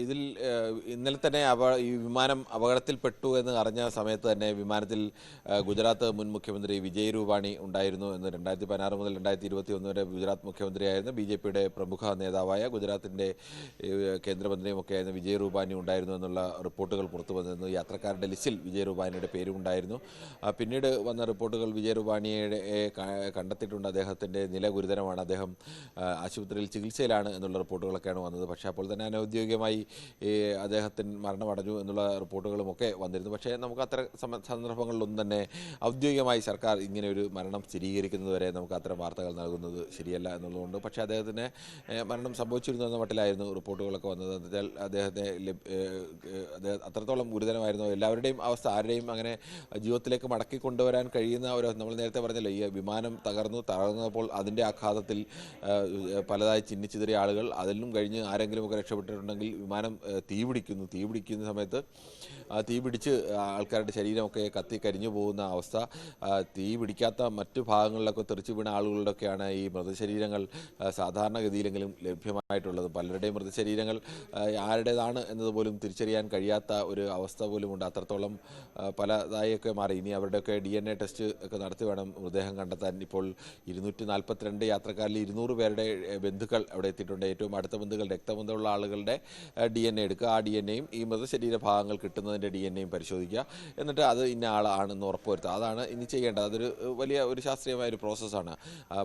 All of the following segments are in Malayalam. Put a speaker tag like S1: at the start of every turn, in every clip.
S1: ഇതിൽ ഇന്നലെ തന്നെ ഈ വിമാനം അപകടത്തിൽപ്പെട്ടു എന്ന് അറിഞ്ഞ സമയത്ത് തന്നെ വിമാനത്തിൽ ഗുജറാത്ത് മുൻ മുഖ്യമന്ത്രി വിജയ് രൂപാണി ഉണ്ടായിരുന്നു എന്ന് 2016 മുതൽ 2021 വരെ ഗുജറാത്ത് മുഖ്യമന്ത്രിയായിരുന്ന BJPയുടെ പ്രമുഖ നേതാവായ ഗുജറാത്തിൻ്റെ കേന്ദ്രമന്ത്രിയുമൊക്കെയായിരുന്ന വിജയ് രൂപാനി ഉണ്ടായിരുന്നു എന്നുള്ള റിപ്പോർട്ടുകൾ പുറത്തു വന്നിരുന്നു. യാത്രക്കാരുടെ ലിസ്റ്റിൽ വിജയ് രൂപാനിയുടെ പേരുണ്ടായിരുന്നു. പിന്നീട് വന്ന റിപ്പോർട്ടുകൾ വിജയ് രൂപാനിയെ കണ്ടെത്തിയിട്ടുണ്ട്. അദ്ദേഹത്തിൻ്റെ നില ഗുരുതരമാണ്, അദ്ദേഹം ആശുപത്രിയിൽ ചികിത്സയിലാണ് എന്നുള്ള റിപ്പോർട്ടുകളൊക്കെയാണ് വന്നത്. പക്ഷേ അപ്പോൾ തന്നെ അനൗദ്യോഗികമായി അദ്ദേഹത്തിന് മരണമടഞ്ഞു എന്നുള്ള റിപ്പോർട്ടുകളുമൊക്കെ വന്നിരുന്നു. പക്ഷേ നമുക്ക് അത്തരം സന്ദർഭങ്ങളിലൊന്നും തന്നെ ഔദ്യോഗികമായി സർക്കാർ ഇങ്ങനെ ഒരു മരണം സ്ഥിരീകരിക്കുന്നതുവരെ നമുക്ക് അത്തരം വാർത്തകൾ നൽകുന്നത് ശരിയല്ല എന്നുള്ളതുകൊണ്ട്. പക്ഷേ അദ്ദേഹത്തിന് മരണം സംഭവിച്ചിരുന്നു എന്ന മട്ടിലായിരുന്നു റിപ്പോർട്ടുകളൊക്കെ വന്നത്. എന്നുവെച്ചാൽ അദ്ദേഹത്തെ അത്രത്തോളം ഗുരുതരമായിരുന്നു. എല്ലാവരുടെയും അവസ്ഥ ആരുടെയും അങ്ങനെ ജീവിതത്തിലേക്ക് മടക്കി കൊണ്ടുവരാൻ കഴിയുന്ന ഒരു, നമ്മൾ നേരത്തെ പറഞ്ഞല്ലോ, ഈ വിമാനം തകർന്നപ്പോൾ അതിൻ്റെ ആഘാതത്തിൽ പലതായി ചിന്നിച്ചിതറിയ ആളുകൾ, അതിലും കഴിഞ്ഞ് ആരെങ്കിലുമൊക്കെ രക്ഷപ്പെട്ടിട്ടുണ്ടെങ്കിൽ വിമാനം തീപിടിക്കുന്ന സമയത്ത് തീ പിടിച്ച് ആൾക്കാരുടെ ശരീരമൊക്കെ കത്തി കരിഞ്ഞു പോകുന്ന അവസ്ഥ, തീ പിടിക്കാത്ത മറ്റു ഭാഗങ്ങളിലൊക്കെ തെറിച്ചു വീണ ആളുകളുടെയൊക്കെയാണ് ഈ മൃതശരീരങ്ങൾ സാധാരണഗതിയിലെങ്കിലും ലഭ്യമായിട്ടുള്ളത്. പലരുടെയും മൃതശരീരങ്ങൾ ആരുടേതാണ് എന്നതുപോലും തിരിച്ചറിയാൻ കഴിയാത്ത ഒരു അവസ്ഥ പോലുമുണ്ട്. അത്രത്തോളം പലതായൊക്കെ മാറി. ഇനി അവരുടെയൊക്കെ DNA ടെസ്റ്റ് ഒക്കെ നടത്തി വേണം മൃതദേഹം കണ്ടെത്താൻ. ഇപ്പോൾ 242 യാത്രക്കാരിൽ 200 പേരുടെ ബന്ധുക്കൾ അവിടെ എത്തിയിട്ടുണ്ട്. ഏറ്റവും അടുത്ത ബന്ധുക്കൾ, രക്തബന്ധമുള്ള ആളുകളുടെ DNA എടുക്കുക, ആ DNAയും ഈ മൃതശരീര ഭാഗങ്ങൾ കിട്ടുന്നതിൻ്റെ DNAയും പരിശോധിക്കുക, എന്നിട്ട് അത് ഇന്ന ആളാണെന്ന് ഉറപ്പുവരുത്തുക. അതാണ് ഇനി ചെയ്യേണ്ടത്. അതൊരു വലിയ ഒരു ശാസ്ത്രീയമായ ഒരു പ്രോസസ്സാണ്.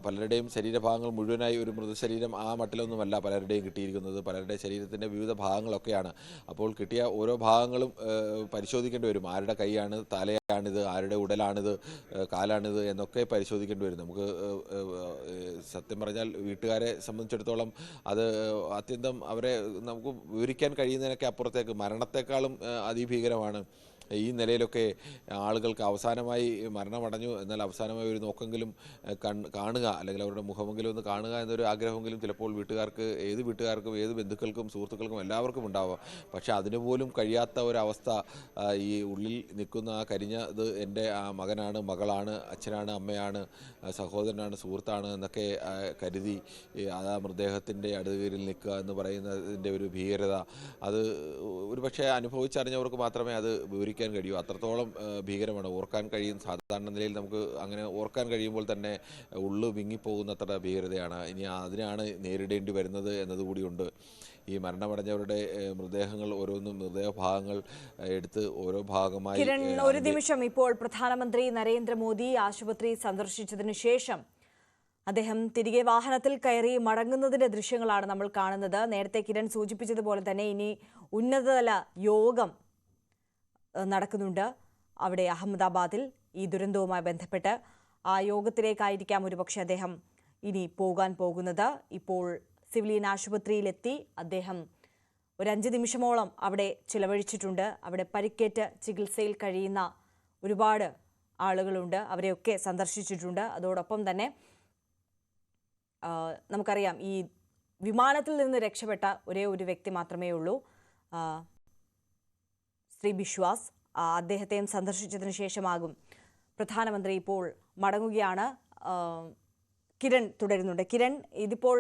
S1: പലരുടെയും ശരീരഭാഗങ്ങൾ മുഴുവനായി ഒരു മൃതശരീരം ആ മട്ടിലൊന്നുമല്ല പലരുടെയും കിട്ടിയിരിക്കുന്നത്. പലരുടെ ശരീരത്തിൻ്റെ വിവിധ ഭാഗങ്ങളൊക്കെയാണ്. അപ്പോൾ കിട്ടിയ ഓരോ ഭാഗങ്ങളും പരിശോധിക്കേണ്ടി വരും. ആരുടെ കൈയാണ്, തലയാണിത്, ആരുടെ ഉടലാണിത്, കാലാണിത് എന്നൊക്കെ പരിശോധിക്കേണ്ടി വരും. നമുക്ക് സത്യം പറഞ്ഞാൽ വീട്ടുകാരെ സംബന്ധിച്ചിടത്തോളം അത് അത്യന്തം അവരെ നമുക്ക് വിവരിക്കാൻ കഴിയുന്നതിനൊക്കെ അപ്പുറത്തേക്ക് മരണത്തെക്കാളും അതിഭീകരമാണ്. ഈ നിലയിലൊക്കെ ആളുകൾക്ക് അവസാനമായി മരണമടഞ്ഞു എന്നാൽ അവസാനമായി ഒരു നോക്കെങ്കിലും കാണുക, അല്ലെങ്കിൽ അവരുടെ മുഖമെങ്കിലും ഒന്ന് കാണുക എന്നൊരു ആഗ്രഹമെങ്കിലും ചിലപ്പോൾ ഏത് വീട്ടുകാർക്കും ഏത് ബന്ധുക്കൾക്കും സുഹൃത്തുക്കൾക്കും എല്ലാവർക്കും ഉണ്ടാവാം. പക്ഷെ അതിനുപോലും കഴിയാത്ത ഒരവസ്ഥ, ഈ ഉള്ളിൽ നിൽക്കുന്ന ആ കരിഞ്ഞത് എൻ്റെ ആ മകനാണ്, മകളാണ്, അച്ഛനാണ്, അമ്മയാണ്, സഹോദരനാണ്, സുഹൃത്താണ് എന്നൊക്കെ കരുതി ആ മൃതദേഹത്തിൻ്റെ അടുകയിൽ നിൽക്കുക എന്ന് പറയുന്നതിൻ്റെ ഒരു ഭീകരത, അത് ഒരുപക്ഷെ അനുഭവിച്ചറിഞ്ഞവർക്ക് മാത്രമേ അത് വിവരിക്കാൻ കഴിയൂ. അത്രത്തോളം ഭീകരമാണ്. ഓർക്കാൻ കഴിയും, സാധാരണ നിലയിൽ നമുക്ക് അങ്ങനെ ഓർക്കാൻ കഴിയുമ്പോൾ തന്നെ ഉള്ളു വിങ്ങിപ്പോകുന്നത്ര ഭീകരതയാണ്. ഇനി അതിനാണ് നേരിടേണ്ടി വരുന്നത് എന്നതുകൂടിയുണ്ട്. ഈ മരണമടഞ്ഞവരുടെ മൃതദേഹങ്ങൾ ഓരോന്നും, മൃതദേഹഭാഗങ്ങൾ എടുത്ത് ഓരോ ഭാഗമായി.
S2: കിരൺ, ഒരു നിമിഷം. ഇപ്പോൾ പ്രധാനമന്ത്രി നരേന്ദ്രമോദി ആശുപത്രി സന്ദർശിച്ചതിനു ശേഷം അദ്ദേഹം തിരികെ വാഹനത്തിൽ കയറി മടങ്ങുന്നതിന്റെ ദൃശ്യങ്ങളാണ് നമ്മൾ കാണുന്നത്. നേരത്തെ കിരൺ സൂചിപ്പിച്ചതുപോലെ തന്നെ ഇനി ഉന്നതതല യോഗം നടക്കുന്നുണ്ട് അവിടെ അഹമ്മദാബാദിൽ ഈ ദുരന്തവുമായി ബന്ധപ്പെട്ട്. ആ യോഗത്തിലേക്കായിരിക്കാം ഒരുപക്ഷെ അദ്ദേഹം ഇനി പോകാൻ പോകുന്നത്. ഇപ്പോൾ സിവിലിയൻ ആശുപത്രിയിലെത്തി അദ്ദേഹം ഒരു 5 നിമിഷമോളം അവിടെ ചിലവഴിച്ചിട്ടുണ്ട്. അവിടെ പരിക്കേറ്റ് ചികിത്സയിൽ കഴിയുന്ന ഒരുപാട് ആളുകളുണ്ട്, അവരെയൊക്കെ സന്ദർശിച്ചിട്ടുണ്ട്. അതോടൊപ്പം തന്നെ നമുക്കറിയാം ഈ വിമാനത്തിൽ നിന്ന് രക്ഷപ്പെട്ട ഒരേ ഒരു വ്യക്തി മാത്രമേ ഉള്ളൂ, ശ്രീ ബിശ്വാസ്. അദ്ദേഹത്തെയും സന്ദർശിച്ചതിന് ശേഷമാകും പ്രധാനമന്ത്രി ഇപ്പോൾ മടങ്ങുകയാണ്. കിരൺ തുടരുന്നുണ്ട്. കിരൺ, ഇതിപ്പോൾ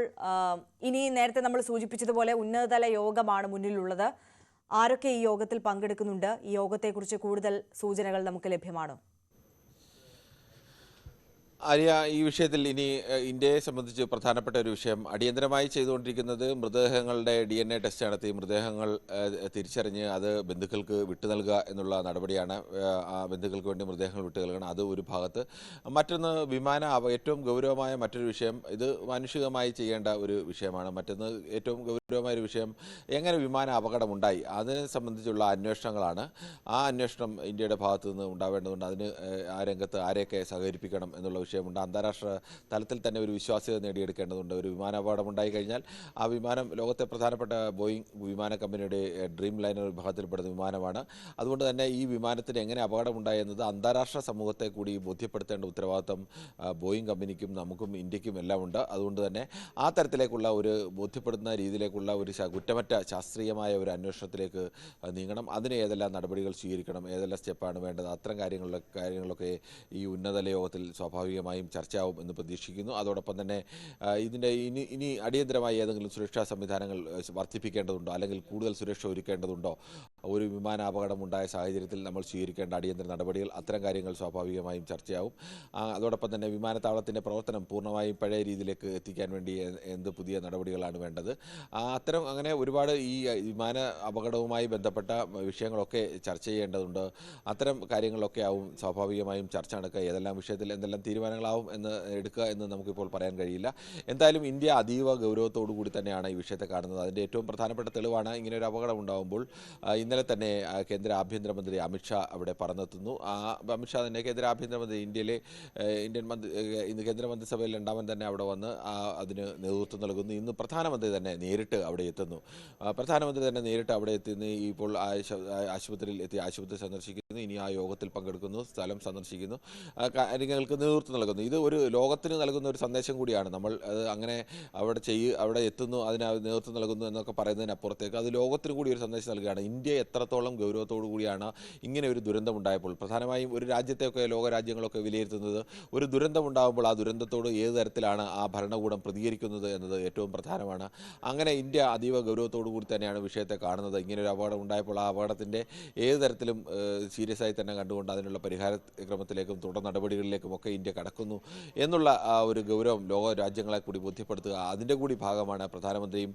S2: ഇനി നേരത്തെ നമ്മൾ സൂചിപ്പിച്ചതുപോലെ ഉന്നതതല യോഗമാണ് മുന്നിലുള്ളത്. ആരൊക്കെ ഈ യോഗത്തിൽ പങ്കെടുക്കുന്നുണ്ട്? ഈ യോഗത്തെക്കുറിച്ച് കൂടുതൽ സൂചനകൾ നമുക്ക് ലഭ്യമാണോ?
S1: ആര്യ, ഈ വിഷയത്തിൽ ഇനി ഇന്ത്യയെ സംബന്ധിച്ച് പ്രധാനപ്പെട്ട ഒരു വിഷയം അടിയന്തരമായി ചെയ്തുകൊണ്ടിരിക്കുന്നത് മൃതദേഹങ്ങളുടെ DNA ടെസ്റ്റ് നടത്തി മൃതദേഹങ്ങൾ തിരിച്ചറിഞ്ഞ് അത് ബന്ധുക്കൾക്ക് വിട്ടു നൽകുക എന്നുള്ള നടപടിയാണ്. ആ ബന്ധുക്കൾക്ക് വേണ്ടി മൃതദേഹങ്ങൾ വിട്ടു നൽകണം, അത് ഒരു ഭാഗത്ത്. മറ്റൊന്ന് ഏറ്റവും ഗൗരവമായ മറ്റൊരു വിഷയം, ഇത് മാനുഷികമായി ചെയ്യേണ്ട ഒരു വിഷയമാണ്. മറ്റൊന്ന് ഏറ്റവും ഗൗരവമായ ഒരു വിഷയം, എങ്ങനെ വിമാന അപകടമുണ്ടായി അതിനെ സംബന്ധിച്ചുള്ള അന്വേഷണങ്ങളാണ്. ആ അന്വേഷണം ഇന്ത്യയുടെ ഭാഗത്തു നിന്ന് ഉണ്ടാവേണ്ടതുണ്ട്. അതിന് ആ രംഗത്ത് ആരെയൊക്കെ സഹകരിപ്പിക്കണം എന്നുള്ള വിഷയമുണ്ട്. അന്താരാഷ്ട്ര തലത്തിൽ തന്നെ ഒരു വിശ്വാസ്യത നേടിയെടുക്കേണ്ടതുണ്ട്. ഒരു വിമാനാപകടമുണ്ടായി കഴിഞ്ഞാൽ ആ വിമാനം ലോകത്തെ പ്രധാനപ്പെട്ട ബോയിങ് വിമാന കമ്പനിയുടെ ഡ്രീം ലൈനർ വിഭാഗത്തിൽപ്പെടുന്ന വിമാനമാണ്. അതുകൊണ്ട് തന്നെ ഈ വിമാനത്തിന് എങ്ങനെ അപകടമുണ്ടായി എന്നത് അന്താരാഷ്ട്ര സമൂഹത്തെ കൂടി ബോധ്യപ്പെടുത്തേണ്ട ഉത്തരവാദിത്വം ബോയിങ് കമ്പനിക്കും നമുക്കും ഇന്ത്യക്കും എല്ലാം ഉണ്ട്. അതുകൊണ്ട് തന്നെ ആ തരത്തിലേക്കുള്ള ഒരു ബോധ്യപ്പെടുന്ന രീതിയിലേക്കുള്ള ഒരു കുറ്റമറ്റ ശാസ്ത്രീയമായ ഒരു അന്വേഷണത്തിലേക്ക് നീങ്ങണം. അതിന് ഏതെല്ലാം നടപടികൾ സ്വീകരിക്കണം, ഏതെല്ലാം സ്റ്റെപ്പാണ് വേണ്ടത്, അത്തരം കാര്യങ്ങളിലൊക്കെ ഈ ഉന്നതതല യോഗത്തിൽ സ്വാഭാവിക സ്വാഭാവികമായും ചർച്ചയാവും എന്ന് പ്രതീക്ഷിക്കുന്നു. അതോടൊപ്പം തന്നെ ഇതിൻ്റെ ഇനി അടിയന്തരമായി ഏതെങ്കിലും സുരക്ഷാ സംവിധാനങ്ങൾ വർദ്ധിപ്പിക്കേണ്ടതുണ്ടോ, അല്ലെങ്കിൽ കൂടുതൽ സുരക്ഷ ഒരുക്കേണ്ടതുണ്ടോ, ഒരു വിമാന അപകടമുണ്ടായ സാഹചര്യത്തിൽ നമ്മൾ സ്വീകരിക്കേണ്ട അടിയന്തര നടപടികൾ, അത്തരം കാര്യങ്ങൾ സ്വാഭാവികമായും ചർച്ചയാവും. അതോടൊപ്പം തന്നെ വിമാനത്താവളത്തിൻ്റെ പ്രവർത്തനം പൂർണ്ണമായും പഴയ രീതിയിലേക്ക് എത്തിക്കാൻ വേണ്ടി എന്ത് പുതിയ നടപടികളാണ് വേണ്ടത്, അത്തരം അങ്ങനെ ഒരുപാട് ഈ വിമാന അപകടവുമായി ബന്ധപ്പെട്ട വിഷയങ്ങളൊക്കെ ചർച്ച ചെയ്യേണ്ടതുണ്ട്. അത്തരം കാര്യങ്ങളിലൊക്കെ ആവും സ്വാഭാവികമായും ചർച്ച നടക്കുക. ഏതെല്ലാം വിഷയത്തിൽ എന്തെല്ലാം തീരുമാനങ്ങളാവും എന്ന് എടുക്കുക എന്ന് നമുക്കിപ്പോൾ പറയാൻ കഴിയില്ല. എന്തായാലും ഇന്ത്യ അതീവ ഗൗരവത്തോടു കൂടി തന്നെയാണ് ഈ വിഷയത്തെ കാണുന്നത്. അതിൻ്റെ ഏറ്റവും പ്രധാനപ്പെട്ട തെളിവാണ് ഇങ്ങനെ ഒരു അപകടം ഉണ്ടാകുമ്പോൾ ഇന്നലെ തന്നെ കേന്ദ്ര ആഭ്യന്തരമന്ത്രി അമിത്ഷാ അവിടെ പറന്നെത്തുന്നു. അമിത്ഷാ തന്നെ കേന്ദ്ര ആഭ്യന്തരമന്ത്രി ഇന്ന് കേന്ദ്രമന്ത്രിസഭയിൽ രണ്ടാമൻ തന്നെ അവിടെ വന്ന് അതിന് നേതൃത്വം നൽകുന്നു. ഇന്ന് പ്രധാനമന്ത്രി തന്നെ നേരിട്ട് അവിടെ എത്തുന്നു. ഇപ്പോൾ ആശുപത്രിയിൽ എത്തി ആശുപത്രി സന്ദർശിക്കുന്നു. ഇനി ആ യോഗത്തിൽ പങ്കെടുക്കുന്നു, സ്ഥലം സന്ദർശിക്കുന്നു, കാര്യങ്ങൾക്ക് നേതൃത്വം നൽകുന്നു. ഇത് ഒരു ലോകത്തിന് നൽകുന്ന ഒരു സന്ദേശം കൂടിയാണ്. നമ്മൾ അങ്ങനെ അവിടെ എത്തുന്നു, അതിന് നേതൃത്വം നൽകുന്നു എന്നൊക്കെ പറയുന്നതിനപ്പുറത്തേക്ക് അത് ലോകത്തിന് കൂടി ഒരു സന്ദേശം നൽകുകയാണ്. ഇന്ത്യ എത്രത്തോളം ഗൗരവത്തോടു കൂടിയാണ് ഇങ്ങനെ ഒരു ദുരന്തമുണ്ടായപ്പോൾ, പ്രധാനമായും ഒരു രാജ്യത്തെയൊക്കെ ലോകരാജ്യങ്ങളൊക്കെ വിലയിരുത്തുന്നത് ഒരു ദുരന്തമുണ്ടാകുമ്പോൾ ആ ദുരന്തത്തോട് ഏത് തരത്തിലാണ് ആ ഭരണകൂടം പ്രതികരിക്കുന്നത് എന്നത് ഏറ്റവും പ്രധാനമാണ്. അങ്ങനെ ഇന്ത്യ അതീവ ഗൗരവത്തോടു കൂടി തന്നെയാണ് വിഷയത്തെ കാണുന്നത്. ഇങ്ങനൊരു അപകടം ഉണ്ടായപ്പോൾ ആ അപകടത്തിൻ്റെ ഏത് തരത്തിലും സീരിയസ് ആയി തന്നെ കണ്ടുകൊണ്ട് അതിനുള്ള പരിഹാര ക്രമത്തിലേക്കും തുടർ നടപടികളിലേക്കും ഒക്കെ ഇന്ത്യ കടക്കുന്നു എന്നുള്ള ഒരു ഗൗരവം ലോക രാജ്യങ്ങളെ കൂടി ബോധ്യപ്പെടുത്തുക. അതിൻ്റെ കൂടി ഭാഗമാണ് പ്രധാനമന്ത്രിയും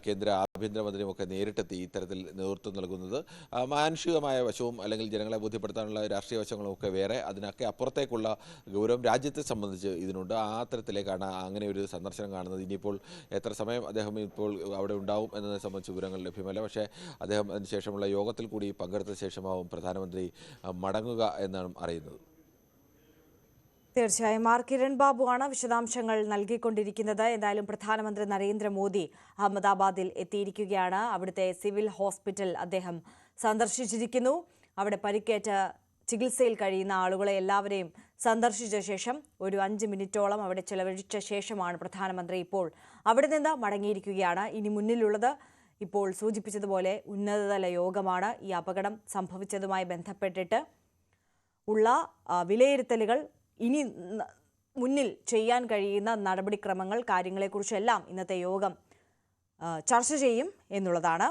S1: കേന്ദ്ര ആഭ്യന്തരമന്ത്രിയും ഒക്കെ നേരിട്ടെത്തി ഇത്തരത്തിൽ നേതൃത്വം നൽകുന്നത്. മാനുഷികമായ വശവും അല്ലെങ്കിൽ ജനങ്ങളെ ബോധ്യപ്പെടുത്താനുള്ള രാഷ്ട്രീയ വശങ്ങളും ഒക്കെ വേറെ, അതിനൊക്കെ അപ്പുറത്തേക്കുള്ള ഗൗരവം രാജ്യത്തെ സംബന്ധിച്ച് ഇതിനുണ്ട്. ആ തരത്തിലേക്കാണ് അങ്ങനെ ഒരു സന്ദർശനം കാണുന്നത്. ഇനിയിപ്പോൾ എത്ര സമയം അദ്ദേഹം ഇപ്പോൾ അവിടെ ഉണ്ടാവും എന്നതിനെ സംബന്ധിച്ച് വിവരങ്ങൾ ലഭ്യമല്ല. പക്ഷേ അദ്ദേഹം അതിനുശേഷമുള്ള യോഗത്തിൽ കൂടി പങ്കെടുത്ത ശേഷമാവും പ്രധാനമന്ത്രി മടങ്ങുക എന്നാണ് അറിയുന്നത്.
S2: തീർച്ചയായും ആർ കിരൺ ബാബുവാണ് വിശദാംശങ്ങൾ നൽകിക്കൊണ്ടിരിക്കുന്നത്. എന്തായാലും പ്രധാനമന്ത്രി നരേന്ദ്രമോദി അഹമ്മദാബാദിൽ എത്തിയിരിക്കുകയാണ്. അവിടുത്തെ സിവിൽ ഹോസ്പിറ്റൽ അദ്ദേഹം സന്ദർശിച്ചിരിക്കുന്നു. അവിടെ പരിക്കേറ്റ് ചികിത്സയിൽ കഴിയുന്ന ആളുകളെ എല്ലാവരെയും സന്ദർശിച്ച ശേഷം ഒരു 5 മിനിറ്റോളം അവിടെ ചെലവഴിച്ച ശേഷമാണ് പ്രധാനമന്ത്രി ഇപ്പോൾ അവിടെ നിന്ന് മടങ്ങിയിരിക്കുകയാണ്. ഇനി മുന്നിലുള്ളത് ഇപ്പോൾ സൂചിപ്പിച്ചതുപോലെ ഉന്നതതല യോഗമാണ്. ഈ അപകടം സംഭവിച്ചതുമായി ബന്ധപ്പെട്ടിട്ട് ഉള്ള വിലയിരുത്തലുകൾ, ഇനി മുന്നിൽ ചെയ്യാൻ കഴിയുന്ന നടപടിക്രമങ്ങൾ, കാര്യങ്ങളെക്കുറിച്ചെല്ലാം ഇന്നത്തെ യോഗം ചർച്ച ചെയ്യും എന്നുള്ളതാണ്.